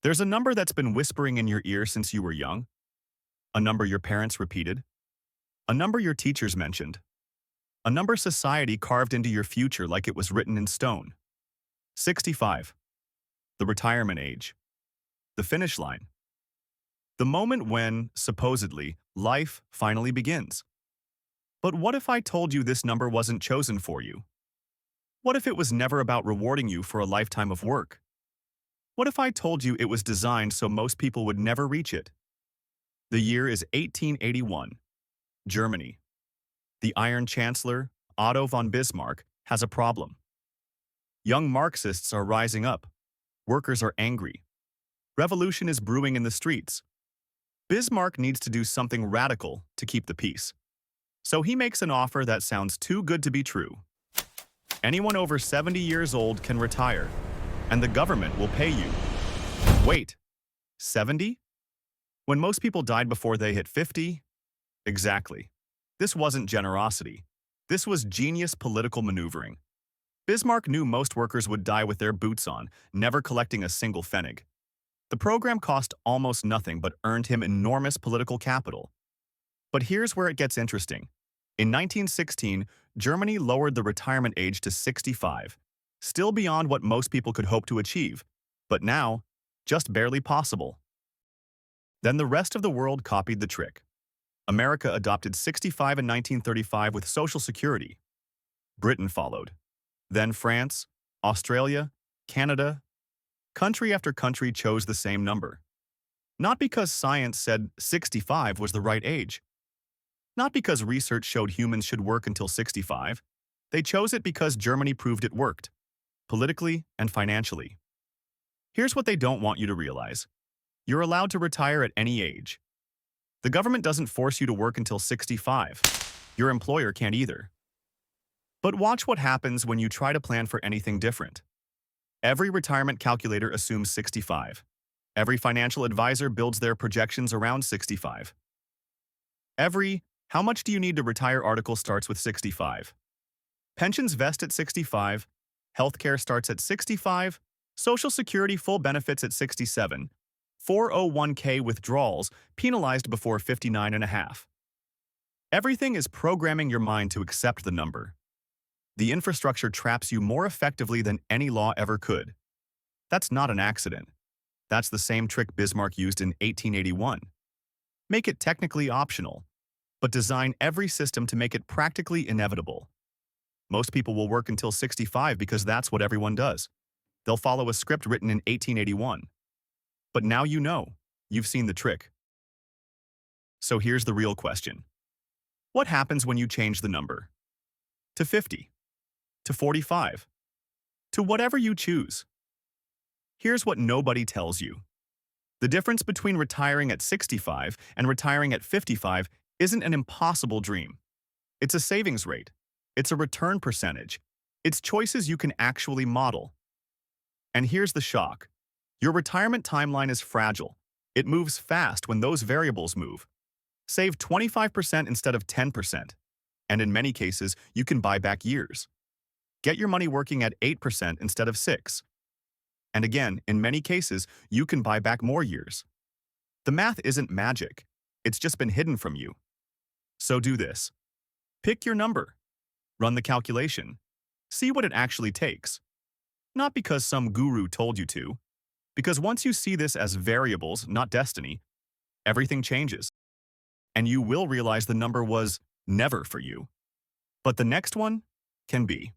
There's a number that's been whispering in your ear since you were young, a number your parents repeated, a number your teachers mentioned, a number society carved into your future like it was written in stone. 65. The retirement age. The finish line. The moment when, supposedly, life finally begins. But what if I told you this number wasn't chosen for you? What if it was never about rewarding you for a lifetime of work? What if I told you it was designed so most people would never reach it? The year is 1881. Germany. The Iron Chancellor, Otto von Bismarck, has a problem. Young Marxists are rising up. Workers are angry. Revolution is brewing in the streets. Bismarck needs to do something radical to keep the peace. So he makes an offer that sounds too good to be true. Anyone over 70 years old can retire, and the government will pay you. Wait, 70? When most people died before they hit 50? Exactly. This wasn't generosity. This was genius political maneuvering. Bismarck knew most workers would die with their boots on, never collecting a single pfennig. The program cost almost nothing but earned him enormous political capital. But here's where it gets interesting. In 1916, Germany lowered the retirement age to 65, still beyond what most people could hope to achieve, but now, just barely possible. Then the rest of the world copied the trick. America adopted 65 in 1935 with Social Security. Britain followed. Then France, Australia, Canada. Country after country chose the same number. Not because science said 65 was the right age. Not because research showed humans should work until 65. They chose it because Germany proved it worked, politically and financially. Here's what they don't want you to realize. You're allowed to retire at any age. The government doesn't force you to work until 65. Your employer can't either. But watch what happens when you try to plan for anything different. Every retirement calculator assumes 65. Every financial advisor builds their projections around 65. Every "how much do you need to retire" article starts with 65. Pensions vest at 65. Healthcare starts at 65. Social Security full benefits at 67. 401k withdrawals penalized before 59 and a half. Everything is programming your mind to accept the number. The infrastructure traps you more effectively than any law ever could. That's not an accident. That's the same trick Bismarck used in 1881. Make it technically optional, but design every system to make it practically inevitable. Most people will work until 65 because that's what everyone does. They'll follow a script written in 1881. But now you know. You've seen the trick. So here's the real question. What happens when you change the number? To 50? To 45? To whatever you choose? Here's what nobody tells you. The difference between retiring at 65 and retiring at 55 isn't an impossible dream. It's a savings rate. It's a return percentage. It's choices you can actually model. And here's the shock. Your retirement timeline is fragile. It moves fast when those variables move. Save 25% instead of 10%. And in many cases, you can buy back years. Get your money working at 8% instead of 6%. And again, in many cases, you can buy back more years. The math isn't magic. It's just been hidden from you. So do this. Pick your number. Run the calculation. See what it actually takes. Not because some guru told you to, because once you see this as variables, not destiny, everything changes. And you will realize the number was never for you. But the next one can be.